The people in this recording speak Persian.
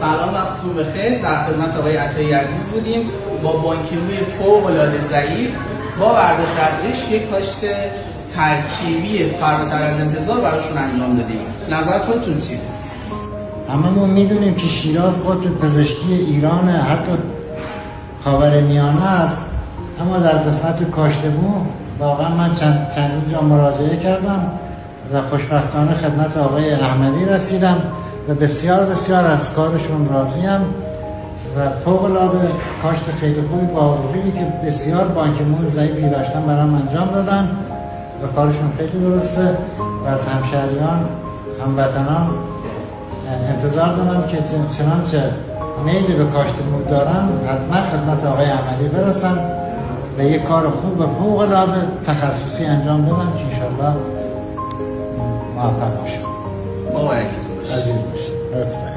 سلام، وقتتون بخیر. در خدمت آقای عطایی عزیز بودیم با بانکی‌روی فوق‌العاده ضعیف با برداشت از ریش یک کاشت ترکیبی فراتر از انتظار براشون انجام دادیم. نظر خودتون چیه؟ هممون میدونیم که شیراز قطب پزشکی ایران، حتی خاورمیانه است، اما در قسمت کاشت مو واقعا من چند جا مراجعه کردم و خوشبختانه خدمت آقای احمدی رسیدم و بسیار از کارشون راضیم و فوق‌العاده کاشت خیلی خوبی با وجودی که بسیار بانک مو ضعیفی داشتن برام انجام دادن و کارشون خیلی درسته و از همشهریان هموطنان انتظار دارم که چنانچه میل به کاشت مو دارن حتما خدمت آقای احمدی برسن و یک کار خوب و فوق‌العاده تخصصی انجام بدن که انشالله موفق باشم. مبارکتون باشه. عزیز باشه.